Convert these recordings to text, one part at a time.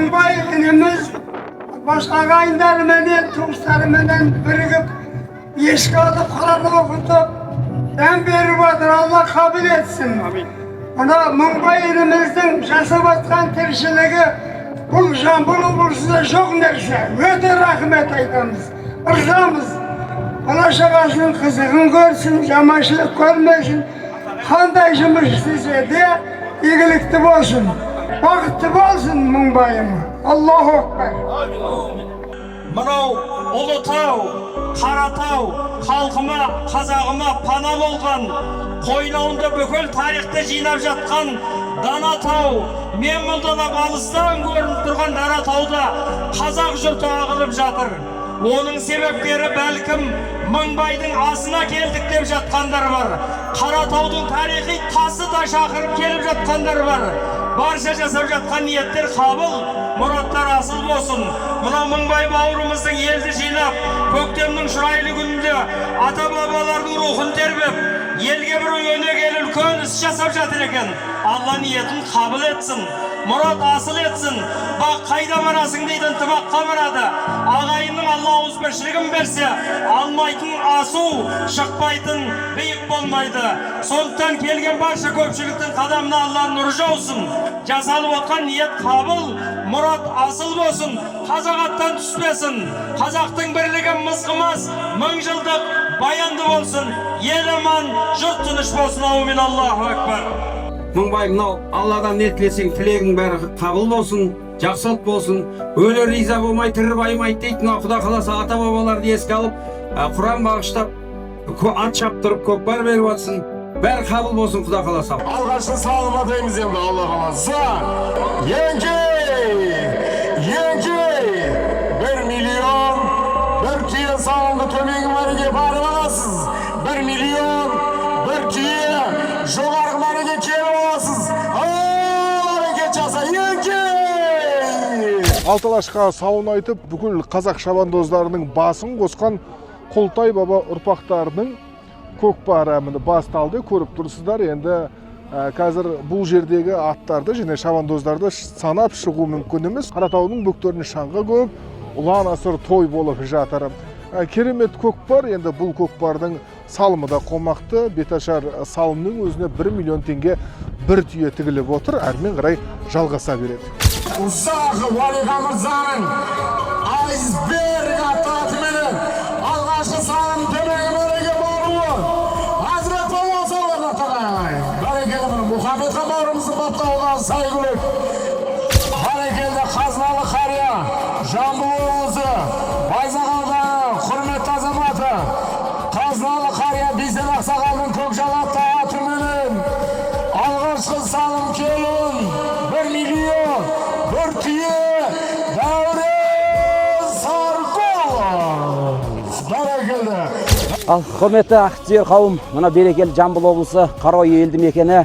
Mumbai inimiz başka ағайындарыменен, туыстарыменен бірігіп, ешкі алып Құран оқытып, дәм беріп отыр. Алла қабыл етсін. Ана Mumbai inimizдің жасап жатқан тіршілігі бұл Жамбыл облысында жоқ нәрсе. Өте рахмет айтамыз. Ырзамыз. Бала-шағасының қызығын көрсін, жаманшылық көрмесін. Қандай жұмыс істесе де игілікті болсын. Бақытты болсын Мумбайым. Аллаху акбар. Мынау Ұлытау, Қаратау, халқыма, қазағыма пана болған, қойнауында бүкіл тарихты жинап жатқан Данатау, мен мұндана алыстан көрініп тұрған Данатауда қазақ жұрты ағылып жатыр. Оның себептері бәлкім Мыңбайдың асына келдік деп жатқандар бар. Қаратаудың тарихи тасы да шақырып келіп жатқандар бар. Барша жасап жатқан ниеттер қабыл, мұраттар асыл болсын. Мына Мыңбай бауырымыздың елді жинап, көктемнің шырайлы күнінде ата-бабалардың рухын тербеп, елге бір өнегелі үлкен іс жасап жатыр екен. Алла ниетін қабыл етсін, мұрат асыл етсін. Бақ қайда барасың дейді, ынтымаққа барады. Ағайынның Алла ауызбіршілігін берсе, алмайтын асу, шықпайтын биік болмайды. Сондықтан келген барша көпшіліктің қадамына Алла нұры жаусын. Жасалып отқан ниет қабыл, мұрат асыл болсын, қазақ аттан түспесін. Қазақтың бірлігі мызғымас, 1000 жылдық баянды болсын. Ел аман, жұрт тыныш болсын. Аумин. Аллаху акбар. Мыңбай, мынау Алладан не тілесең тілегің бәрі қабыл болсын, жақсылық болсын. Өлі риза болмай, тірі байымайды дейді. Құда қаласа ата-бабаларды еске алып, Құран бағыштап, ат шаптырып, көкпар беріп жатсын. Бәрі қабыл болсын, құда қаласа. Алғашқы салыма дейміз енді, Алла қаласа. Еңкей, 1 миллион, 1 түйе салынды төменгі мәреге барып аласыз. 1 миллион, 1 түйе жоғарғы мәреге келіп аласыз. Әрекет жаса, Еңкей! Алталашқа сауын айтып, бүкіл қазақ шабандоздарының басын қосқан Құлтай баба ұрпақтарының көкпары міне басталды. Көріп тұрсыздар. Енді қазір бұл жердегі аттарды және шабандоздарды санап шығу мүмкін емес. Қаратаудың бөктеріне шаңға көп, ұлан асыр той болып жатыр. Керемет көкпар. Енді бұл көкпардың салымы да қомақты. Беташар салымның өзіне 1 миллион теңге бір түйе тігіліп отыр. Әрмен қарай жалғаса береді. Ұзағы Уалиға мырзаның айсберг ататыменен алғашқы салым төменгі мәреге баруы. Hazret болмаса оларда тағай. Бәрекелді Мұхаммедқа бауырымыздың баптауға сай күлік. Бәрекелді қазыналы қария, Жамбыл облысы, Байзақ ауданы, құрметті азаматы, қазыналы қария Бейсен Ақсақалдың көкжалатты атыменен алғашқы салым келуін 1 миллион, 1 түйе, Дәурен Сарқұлов. Бәрекелді. Ал құрметті ақтиер қауым, мына берекелі Жамбыл облысы Қарой елді мекені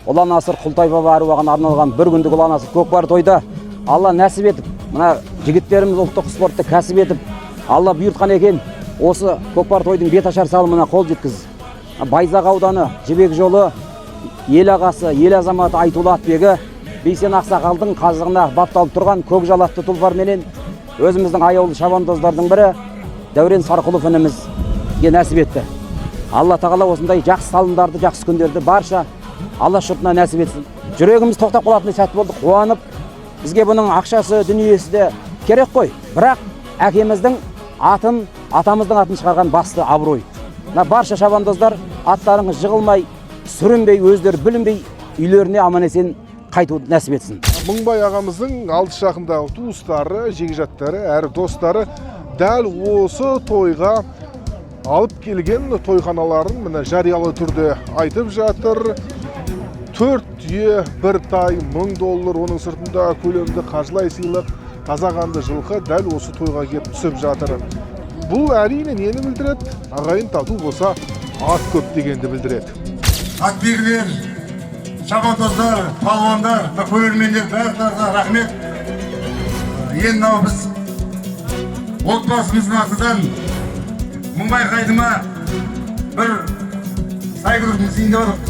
Ұлан Асыр Құлтай баба әруағына арналған бір күндік Ұлан Асыр көкпар тойда Алла нәсіп етіп, мына жігіттеріміз ұлттық спортты кәсіп етіп, Алла бұйыртқан екен, осы көкпар тойдың беташар салымына қол жеткіз. Байзақ ауданы, Жібек жолы, ел ағасы, ел азаматы Айтулы Атбегі, Бейсен Ақсақалдың қазығына бапталып тұрған көк жалатты тұлпарменен өзіміздің аяулы шабандоздардың бірі Дәурен Сарқұлов інімізге нәсіп етті. Алла тағала осындай жақсы салымдарды, жақсы күндерді барша Алла жұртына нәсіп етсін. Жүрегіміз тоқтап қалатындай сәт болды, қуанып, бізге бұның ақшасы, дүниесі де керек қой. Бірақ әкеміздің атын, атамыздың атын шығарған басты абырой. Барша шабандоздар аттарыңыз жығылмай, сүрінбей, өздері білінбей, үйлеріне аман-есен қайтуды нәсіп етсін. Мыңбай ағамыздың алыс жақындағы туыстары, жегжаттары, әрі достары дәл осы тойға алып келген тойханаларын міне жариялы түрде айтып жатыр. 4 түйе, 1 тай, $1000, оның сыртында көлемді қажылай сыйлық, таза қанды жылқы дәл осы тойға келіп түсіп жатыр. Бұл әрине нені білдіреді? Ағайын тату болса, ат көп дегенді білдіреді. Атбегілер, шабандоздар, палуандар, көрермендер барлықтарына рахмет. Енді біз отбасымыздың атынан Мыңбай қайдыма бір сайгүрдің зейінде барып,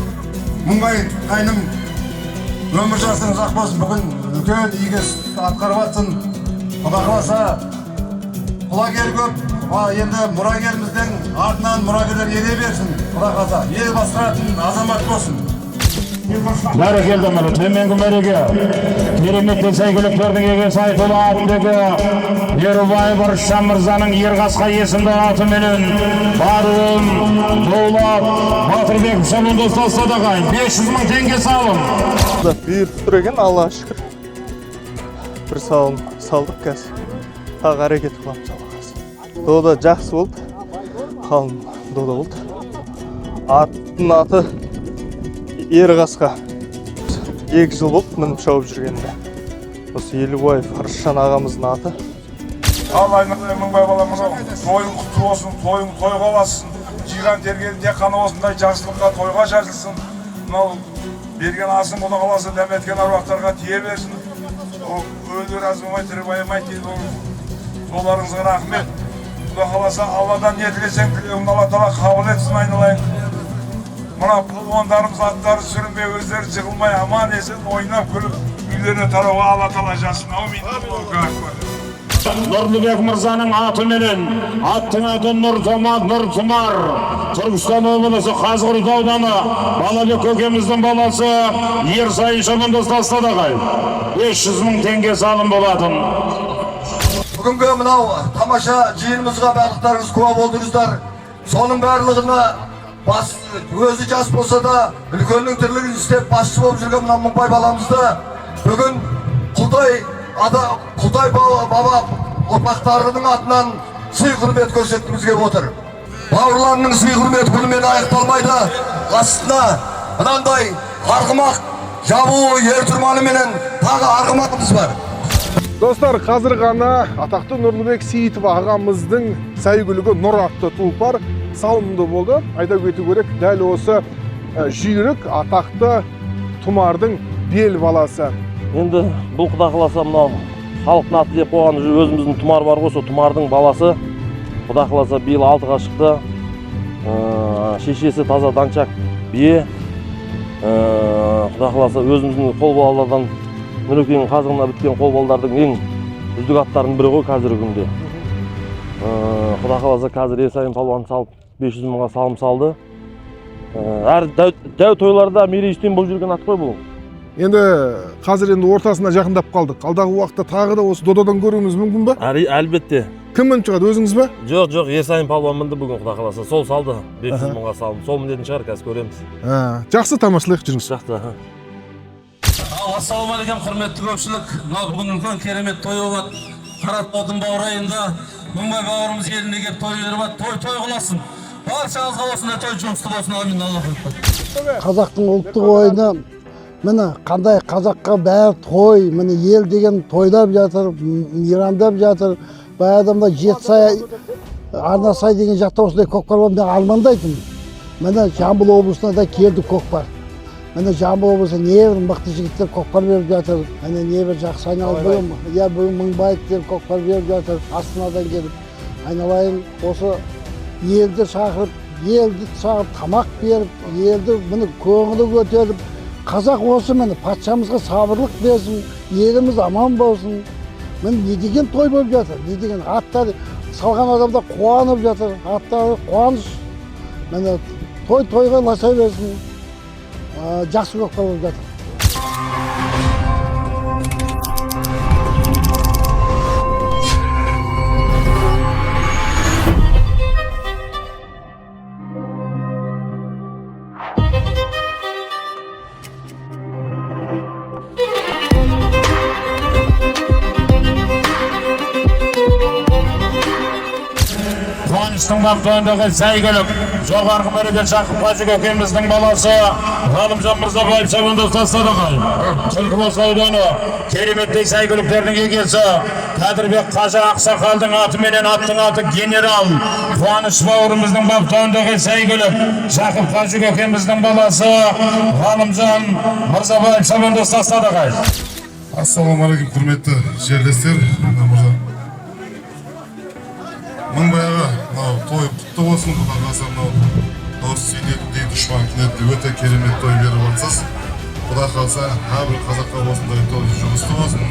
Мыңбай қайным өмір жасыңыз ақ болсын. Бүгін үлкен игі іс атқарып жатсын. Құда қаласа құлагер көп. Енді мұрагеріміздің артынан мұрагерлер ене берсін. Құда қаласа ел басқаратын азамат болсын. Бәрекелді міне, төменгі мәреге кереметтен сәйгүліктердің егесі айтулы атындағы Ерубай Баршам мырзаның Ерғасқа есімді атыменен Баруым, Доулап, Батырбеков шабандоз тастадағай 500 мың теңге салым. Бұйырып тұр екен, Аллаға шүкір. Бір салым салдық қазір. Тағы әрекет қыламыз Аллаға шүкір. Дода жақсы болды. Қалың дода болды. Аттың аты Ерғасқа. 2 жыл болды мініп шауып жүргенде. Осы Елубаев Аршан ағамыздың аты. Ал айналайын мыңбай балам, тойың құтты болсын, тойың тойға бассын. Жиған тергенде қаны осындай жақсылыққа тойға жазылсын. Мынау берген асын құда қаласы дәметкен аруақтарға тие берсін. Өлі разумай, тірі байымай дейді. Соларыңызға рахмет. Құда қаласа Алладан не тілесең тілеуін Алла Тағала қабыл етсін айналайын. Мына палуандарымыз аттары сүрінбей, өздері жығылмай, аман есен ойнап күліп, үйлеріне тарауға Алла Тағала жазсын. Нұрлыбек мырзаның атыменен, аттың аты Нұртұмар, Түркістан облысы Қазығұрт ауданы, Балабек көкеміздің баласы Ерсайын шабандоз тастадағай 500 мың теңге салым болатын. Бүгінгі мынау тамаша жиынымызға барлықтарыңыз куә болдыңыздар. Соның барлығына өзі жас болса да үлкеннің тірлігін істеп басшы болып жүрген мына Мыңбай баламызды бүгін Құлтай баба ұрпақтарының атынан сый құрмет көрсеткіміз келіп отыр. Бауырларының сый құрмет күнімен аяқталмайды. Астына мынандай арғымақ жабу ертұрманы менен тағы арғымақымыз бар. Достар, қазір ғана атақты Нұрлыбек Сейітов ағамыздың сәйгүлігі Нұр атты тұлпар салымды болды. Айта кету керек, дәл осы жүйрік атақты Тұмардың бел баласы. Енді бұл құда қаласа мынау халықтың аты деп қойған өзіміздің Тұмар бар ғой, сол Тұмардың баласы. Құда қаласа биыл 6-ға шықты. Шешесі таза данчак бие. Құда қаласа өзіміздің қол балалардан Нұрекеңнің қазығына біткен қол балалардың ең үздік аттардың бірі ғой қазіргі күнде. Құда қаласа қазір Ерсайын палуан салып 500 мыңға салым салды. Әр дәу тойларда мерейістен болып жүрген ат қой бұл. Енді қазір ортасына жақындап қалдық. Алдағы уақытта тағы да осы додадан көруіміз мүмкін ба? Әлбетте. Кім мініп шығады, өзіңіз ба? Жоқ, Ерсайын палуан мінді бүгін құда қаласа. Сол салды 500 мыңға салым. Сол міндетін шығар, қазір көреміз. Жақсы, тамашалайық, жүріңіз. Жақсы. Ассалаумағалейкум, құрметті көпшілік. Бүгін үлкен керемет той болады. Қаратаудың баурайында Мыңбай бауырымыз еліне келіп той беріп, той қыласын. Баршаңызға осындай той жұмысты болсын, амин. Қазақтың ұлттық ойыны міне қандай қазаққа бәрі той, міне ел деген тойлап жатыр, мейрамдап жатыр. Баяғыда Жетісай, Арнасай деген жақта осындай көкпар бар, мен армандайтын. Міне Жамбыл облысына да келді көкпар. Міне Жамбыл облысы небір мықты жігіттер көкпар беріп жатыр. Міне небір жақсы айналып бүгін, бүгін Мыңбаевтер көкпар беріп жатыр. Астанадан келіп айналайын, осы елді шақырып, тамақ беріп, елді міне көңілі көтеріп, қазақ осы міне патшамызға сабырлық берсін, еліміз аман болсын. Міне не деген той болып жатыр, не деген аттар салған адамдар қуанып жатыр, аттары қуаныш. Міне тойға ласа берсін. Жақсы көкпар болып жатыр. Қуаныштың бақтуындағы сәйгүлік жоғарғы мәреге Жақып Қажы көкеміздің баласы Ғалымжан Мырзабаев шабандоз тастадағай. Түлкібас ауданы кереметтей сәйгүліктердің егесі Қадырбек Қажы Ақсақалдың атыменен аттың аты генерал Қуаныш бауырымыздың бақтуындағы сәйгүлік Жақып Қажы көкеміздің баласы Ғалымжан Мырзабаев шабандоз тастадағай. Ассалаумағалейкум, құрметті жерлестер. Мыңбайға той құтты болсын, құда қаласа дос сенетіндей дұшпан кенетті өте керемет той беріп жатсыз. Құда қалса, әрбір қазаққа осындай той жұмысты болсын,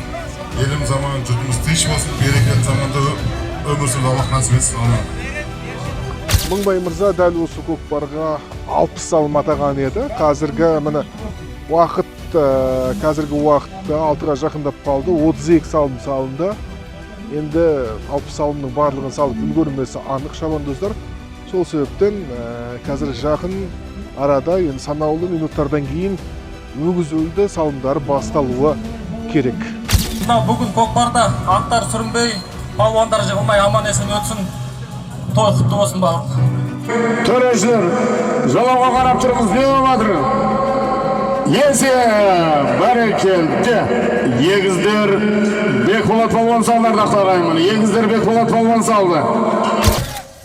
еліміз аман, жұртымыз тыныш болсын, берекелі заманда өмір сүруді Аллах насіп етсін. Амин. Мыңбай мырза дәл осы көкпарға 60 салым атаған еді. Қазіргі уақытта 6-ға жақындап қалды. 32 салым салынды. Енді 60 салымның барлығын салып үлгермесі анық шабандоздар. Сол себептен қазір жақын арада енді санаулы минуттардан кейін өгіз өлді салымдары басталуы керек. Бүгін көкпарда аттар сүрінбей, палуандар жығылмай аман есен өтсін. Той құтты болсын бауыр. Төрешілер, жалауға қарап тұрмыз, не болмадыр? Есе, бәрекелді. Егіздер Бекболат палуан салдарды ақтараймын. Егіздер Бекболат палуан салды.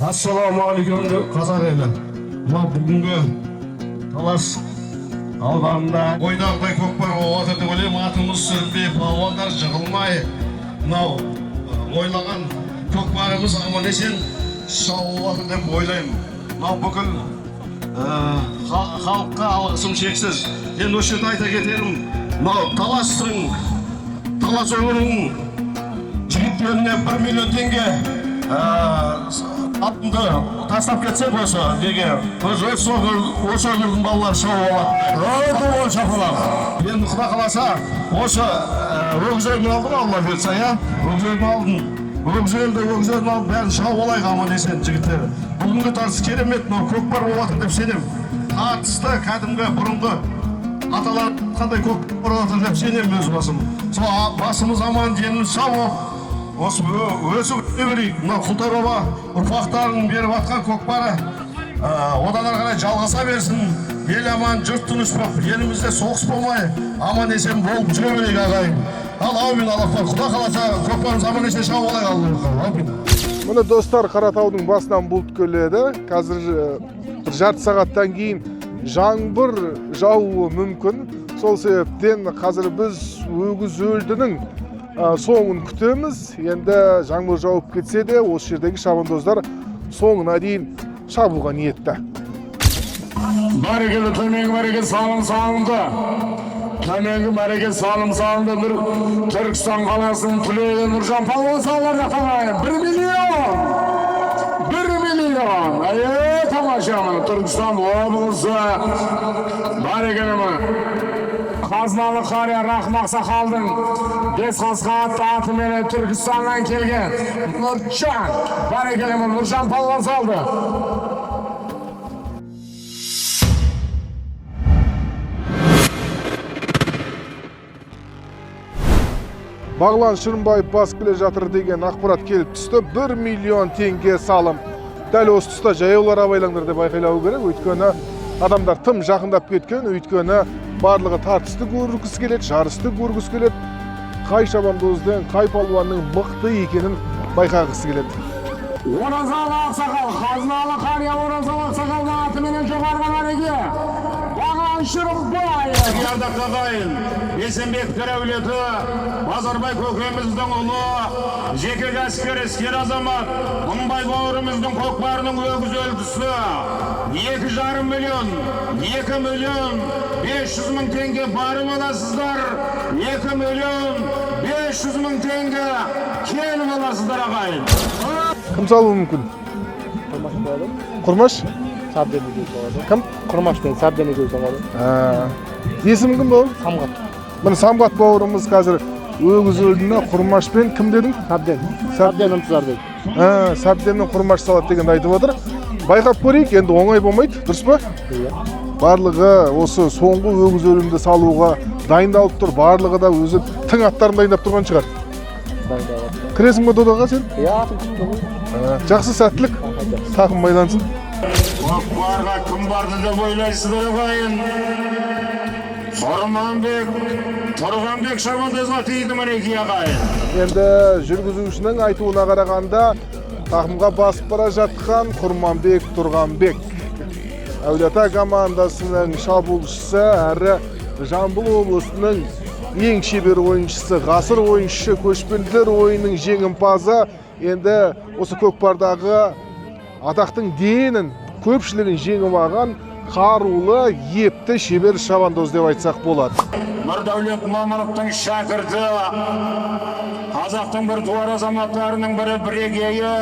Ассалаумағалейкум қазақ елі. Бүгінгі талас алғанда ойдағыдай көкпар болып жатыр деп ойлаймын. Атымыз сүрінбей, палуандар жығылмай, мынау ойлаған көкпарымыз аман есен шауып жатыр деп ойлаймын. Мынау бүкіл халыққа алғысым шексіз. Енді осы жерде айта кетерім, мынау талас өңірінің жігіттеріне 1 миллион теңге атымды тастап кетсек осы неге осы өңірдің балалары шауып алады. Ол шапалақ. Енді құда қаласа осы өгізерін алдым, Алла берсе, өгізерін алдым. Өгізерін алып бәрін шауып алайық аман есен жігіттер. Бүгінгі тартыс керемет, көкпар болып жатыр деп сенем. Тартысты кәдімгі бұрынғы аталар қандай көкпар болып жатыр деп сенем өз басым. Сол басымыз аман, деніміз сау осы өсіп өбірейік. Мына Құлтай баба ұрпақтарын беріп атқан көкпары одан ары қарай жалғаса берсін. Ел аман, жұрт тыныш болып, елімізде соғыс болмай, аман есен болып жүре берейік ағайын. Ал аумин Аллахтан, құда қаласа көкпарымыз аман есен шауып алайық Аллахтан. Аумин. Міне достар, Қаратаудың басынан бұлт келеді. Қазір бір жарты сағаттан кейін жаңбыр жауы мүмкін. Сол себептен қазір біз өгіз өлдінің соңын күтеміз. Енді жаңбыр жауып кетсе де, осы жердегі шабандоздар соңына дейін шабуға ниетті. Бәрекелі төменгі бәрекелі салым салынды. Төменгі бәрекелі салым салынды. Түркістан қаласының түлегі Нұржан палуан салдарды ақтарайын. 1 миллион! 1 миллион! Тамашамын. Түркістан облысы. Бәрекелі қазыналы қария Рахмақ Сақалдың Бесқасқа атты атымен Түркістаннан келген Нұржан. Бәрекелі Нұржан палуан салды. Бағлан Шырынбаев басып келе жатыр деген ақпарат келіп түсті. 1 миллион теңге салым. Дәл осы тұста жаяулар абайлаңдар деп айқайлау керек. Өйткені адамдар тым жақындап кеткен. Өйткені барлығы тартысты көргісі келеді, жарысты көргісі келеді. Қай шабандоздың, қай палуанның мықты екенін байқағысы келеді. Оразалы Ақсақал, қазыналы қария Оразалы Ақсақалдың атыменен жоғарғы мәреге. Бағлан Шырынбаев. Ардақ ағайын, Есенбек әулеті, Базарбай көкеміздің ұлы, жеке кәсіпкер іскер азамат, Мыңбай бауырымыздың көкпарының өгіз өлдісі. 2,5 миллион, 2 миллион 500 мың теңге барып аласыздар. 2 миллион 500 мың теңге келіп аласыздар ағайын. Кім салуы мүмкін? Құрмаш? Сабден өгіз салады. Кім? Құрмаш пен Сабден өгіз салады. Есім кім бұл? Самғат. Міне Самғат бауырымыз қазір өгіз өлдіні Құрмаш пен кім дедің? Сабден. Сабден ынтызар дейді. Сабденнің Құрмаш салады деген айтып отыр. Байқап көрейік, енді оңай болмайды, дұрыс па? Барлығы осы соңғы өгіз өлімді салуға дайындалып тұр. Барлығы да өзі тың аттарын дайындап тұрған шығар. Кіресің бе додаға сен? Жақсы сәттілік, тақым байлансын. Көкпарға кім барды деп ойлайсыздар ағайын? Тұрғанбек шабандозға тиді мінеки ағайын. Енді жүргізушінің айтуына қарағанда тақымға басып бара жатқан Құрманбек Тұрғанбек. Әулиеата командасының шабуылшысы әрі Жамбыл облысының ең шебер ойыншысы, ғасыр ойыншысы, көшпенділер ойынының жеңімпазы. Енді осы көкпардағы атақтың денін көпшілігін жеңіп алған қарулы, епті, шебер шабандоз деп айтсақ болады. Нұрдәулет Мамыновтың шәкірті, қазақтың бір туар азаматтарының бірі бірегейі,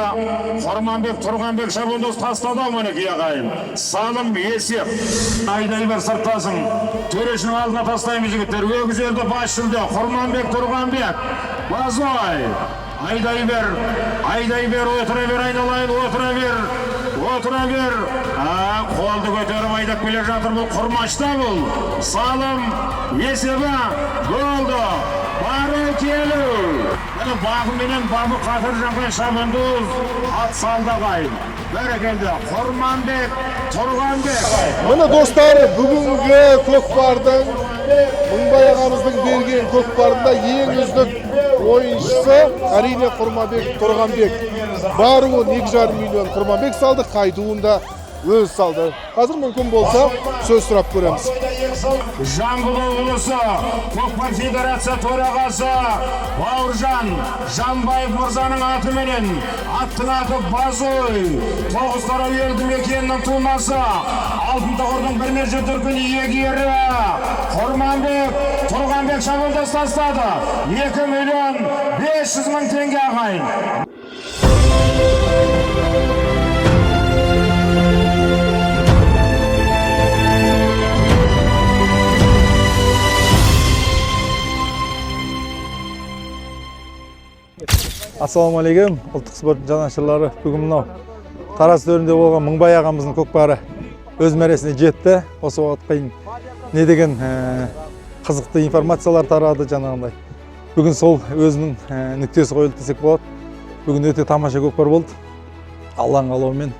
Құрманбек Тұрғанбек шабандоз тастады мінекей ағайын. Салым есеп. Айдай бір сырттасын. Төрешінің алдына тастаймыз жігіттер. Өгіз елді бас жүлде. Құрманбек Тұрғанбек. Базой. Айдай бер, отыра бер, айналайын, отыра бер. Қолды көтеріп айдап келе жатыр, бұл құрмашта бұл. Салым есебі болды. Бары келу. Бұны бағы менен бабы қатыр жаңғай шабандоз ат салды ғайын. Бәрекелді, Құрманбек Тұрғанбек. Міне достар, бүгінгі көкпардың, Мыңбай ағамыздың берген көкпарында ең үздік ойыншысы әрине Құрманбек Тұрғанбек. Баруы 2,5 миллион Құрманбек салды, қайтуында өз салды. Қазір мүмкін болса сөз сұрап көреміз. Жамбыл облысы көкпар федерация төрағасы Бауыржан Жанбаев мырзаның атыменен, аттың аты Базой, Тоғызтарау елді мекенінің тумасы, Алтын тұғырдың бірнеше дүркін иегері Құрманбек Тұрғанбек шабандоз тастады. 2.500.000 теңге ағайын. Ассалаумағалейкум, ұлттық спорт жанашырлары. Бүгін мынау Тараз төрінде болған Мыңбай ағамыздың көкпары өз мәресіне жетті. Осы уақытқа дейін не деген қызықты информациялар тарады жаңағындай. Бүгін сол өзінің нүктесі қойылды десек болады. Бүгін өте тамаша көкпар болды. Алланың қалауымен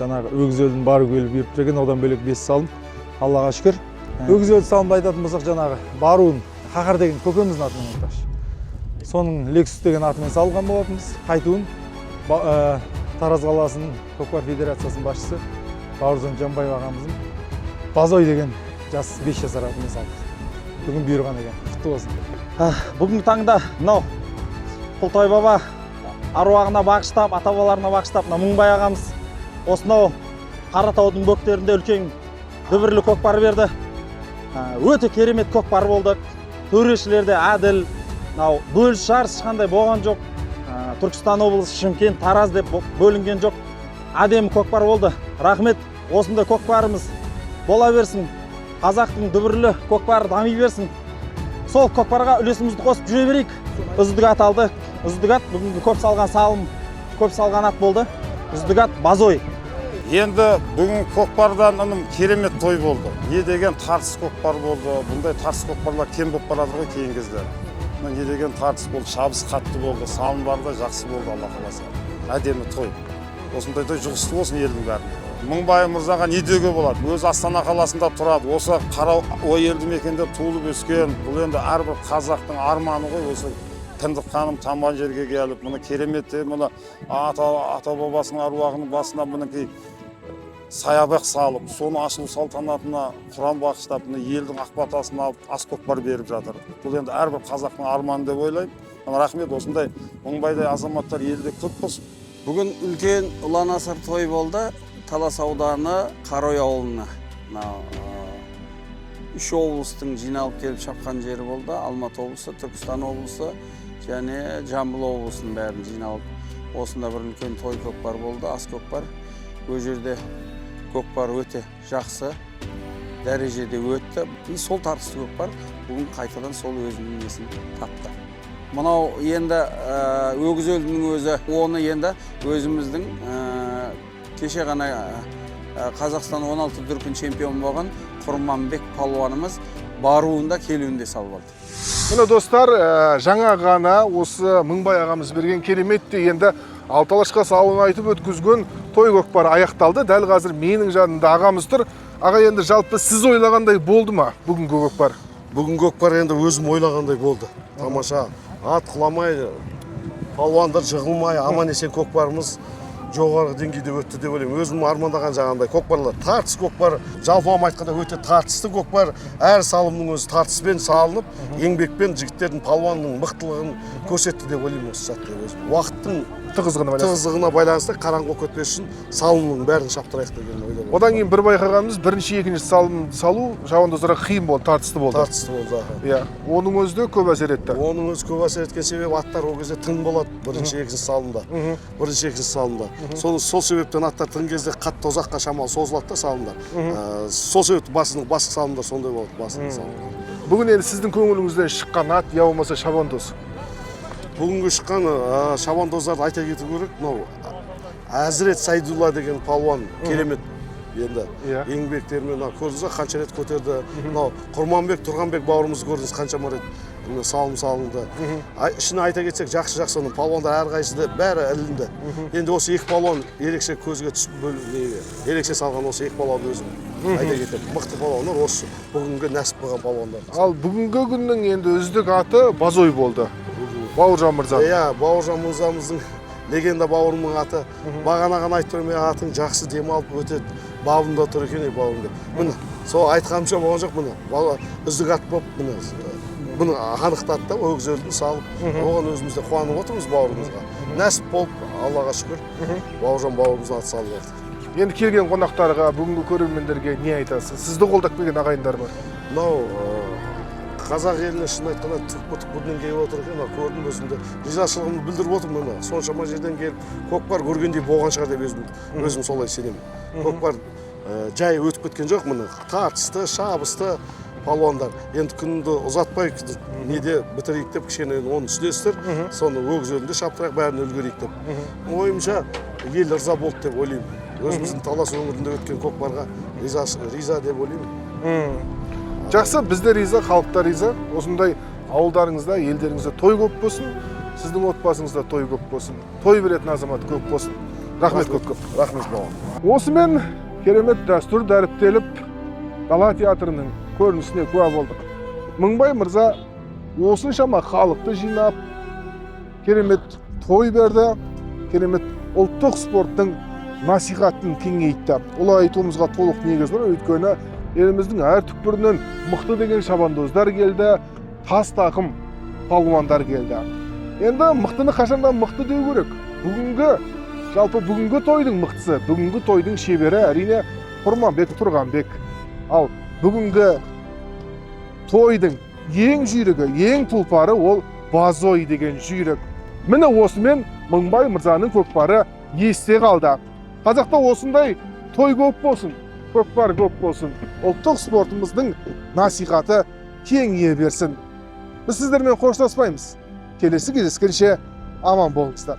жаңағы өгіз өлдің бары келіп беріп жүрген, одан бөлек 5 салым. Аллаға шүкір. Өгіз өлді салымды айтатын болсақ, жаңағы Баруын Қақар деген көкеміздің атымен айтпақшы. Соның Лексус деген атымен салған болатынбыз. Қайтуын Тараз қаласының көкпар федерациясының басшысы Бауыржан Жанбаев ағамыздың Базой деген жас 5 жасар атымен салды. Бүгін бұйырған екен. Құтты болсын. Бүгінгі таңда мынау Құлтай баба аруағына бағыштап, ата-бабаларына бағыштап, Мыңбай ағамыз осынау Қаратаудың бөктерінде үлкен дүбірлі көкпар берді. Өте керемет көкпар болды. Төрешілерде әділ, бөліс жарыс ешқандай болған жоқ. Түркістан облысы, Шымкент, Тараз деп бөлінген жоқ. Әдемі көкпар болды. Рахмет, осындай көкпарымыз бола берсін. Қазақтың дүбірлі көкпары дами берсін. Сол көкпарға үлесімізді қосып жүре берейік. Үздік ат алды. Үздік ат бүгінгі көп салған салым, көп салған ат болды. Үздік ат Базой. Енді бүгін көкпардан керемет той болды. Не деген тартыс көкпар болды. Бұндай тартыс көкпарлар кем болып барады ғой кейін кезде. Не деген тартыс болды, шабыс қатты болды, салымдар да жақсы болды, Алла қаласа. Әдемі той. Осындай той жұғысты болсын елдің бәріне. Мыңбай мырзаға не деуге болады? Өзі Астана қаласында тұрады. Осы Қараой елді мекенде туылып өскен. Бұл енді әрбір қазақтың арманы ғой. Осы Тындық ханым тамған жерге келіп, мұны кереметте, мұны ата бабасының аруағының басына мінекей саябақ салып, соны ашылу салтанатына құран бағыштап, елдің ақ батасын алып, ас көкпар беріп жатыр. Бұл енді әрбір қазақтың арманы деп ойлаймын. Рахмет, осындай Мыңбайдай азаматтар елде көп болсын. Бүгін үлкен ұлан асыр той болды. Талас ауданы Қарой ауылына. 3 облыстың жиналып келіп шапқан жері болды. Алматы облысы, Түркістан облысы және Жамбыл облысының бәрін жиналып. Осында бір үлкен той көкпар болды, ас көкпар. Ол жерде көкпар өте жақсы дәрежеде өтті. Сол тартысты көкпар бүгін қайтадан сол өзінің несін тапты. Мынау енді өгіз өлдің өзі, оны енді өзіміздің кеше ғана Қазақстан 16 дүркін чемпион болған Құрманбек палуанымыз Баруында келуінде салып алды. Міне достар, жаңа ғана осы Мыңбай ағамыз берген кереметте енді Алталашқа сауын айтып өткізген той көкпары аяқталды. Дәл қазір менің жанымда ағамыз тұр. Аға, енді жалпы сіз ойлағандай болды ма бүгінгі көкпар? Бүгінгі көкпар енді өзім ойлағандай болды. Тамаша, ат құламай, палуандар жығылмай, аман-есен көкпарымыз жоғарғы деңгейде өтті деп ойлаймын. Өзім армандаған жаңағындай көкпарлар, тартыс көкпар, жалпылама айтқанда өте тартысты көкпар. Әр салымның өзі тартыспен салынып, еңбекпен жігіттердің палуанның мықтылығын көрсетті деп ойлаймын осы сәтте өзім. Уақыттың тығыздығына байланысты қараңғы болып кетпес үшін салымның бәрін шаптырайық деген ойда. Одан кейін бір байқағанымыз бірінші екінші салым салу шабандоздарға қиын болды, тартысты болды. Иә, оның өзі де көп әсер етті. Оның өзі көп әсер еткен себебі аттар ол кезде тың болады бірінші екінші салымда. Сол себептен аттар тың кезде қатты ұзаққа шамалы созылады да салымдар. Сол себепті басқа салымдар сондай болады, басының салымдар. Бүгін енді сіздің көңіліңізден шыққан ат, я болмаса шабандоз. Бүгінгі шыққан шабандоздарды айта кету керек. Әзірет Сайдулла деген палуан керемет. Енді еңбектерімен көрдіңіз қанша рет көтерді. Құрманбек, Тұрғанбек бауырымыз көрдіңіз қаншама рет салым салынды. Ішіне айта кетсек жақсы палуандар әрқайсысы бәрі ілінді. Енді осы екі палуан ерекше көзге түсіп ерекше салған осы екі палуан өзім айта кетемін. Мықты палуандар осы бүгінгі нәсіп болған палуандар. Ал бүгінгі күннің енді үздік аты Базой болды. Бауыржан мырза. Иә, Бауыржан мырзамыздың легенда бауырымның аты. Бағанаған айтып тұрмын, атың жақсы демалып өтеді. Бабында тұр екен, бауырым деп. Міне, сол айтқанымша болған жоқ, міне. Үздік ат болып, міне. Бұны анықтады да, өгіз өлді салып. Оған өзімізде қуанып отырмыз бауырымызға. Нәсіп болып, Аллаға шүкір, Бауыржан бауырымыздың аты салып отыр. Енді келген қонақтарға, бүгінгі көрермендерге не айтасыз? Сізді қолдап келген ағайындар бар? Қазақ еліне шын айтқанда түкпірден келіп отыр екен, көрдім өзімді. Ризашылығымды білдіріп отырмын. Соншама жерден келіп, көкпар көргендей болған шығар деп өзім солай сенемін. Көкпар жай өтіп кеткен жоқ, тартысты, шабысты палуандар. Енді күнді ұзатпай неде бітірейік деп кішкене оны үстестір, соны өгіз өлінде шаптырайық, бәрін үлгерейік деп. Ойымша ел ырза болды деп ойлаймын. Өзіміздің Талас өңірінде өткен көкпарға риза деп ойлаймын. Жақсы, бізде риза, халықта риза. Осындай ауылдарыңызда, елдеріңізде той көп болсын, сіздің отбасыңызда той көп болсын. Той беретін азамат көп болсын. Рахмет көп. Рахмет бауырым. Осымен керемет дәстүр дәріптеліп, Дала театрының көрінісіне куә болдық. Мыңбай мырза осыншама халықты жинап, керемет той берді, керемет ұлттық спорттың насихатын кеңейтті. Олай айтуымызға толық негіз бар, өйткені еліміздің әр түкпірінен мықты деген шабандоздар келді, тас тақым палуандар келді. Енді мықтыны қашандан мықты деу керек. Жалпы бүгінгі тойдың мықтысы, бүгінгі тойдың шебері әрине Құрманбек, Тұрғанбек. Ал бүгінгі тойдың ең жүйрігі, ең тұлпары ол Базой деген жүйрік. Міне осымен Мыңбай мырзаның көкпары есте қалды. Қазақта осындай той көп болсын, көкпар көп болсын, ұлттық спортымыздың насихаты кеңейе берсін. Біз сіздермен қоштаспаймыз. Келесі кездескенше аман болыңыздар.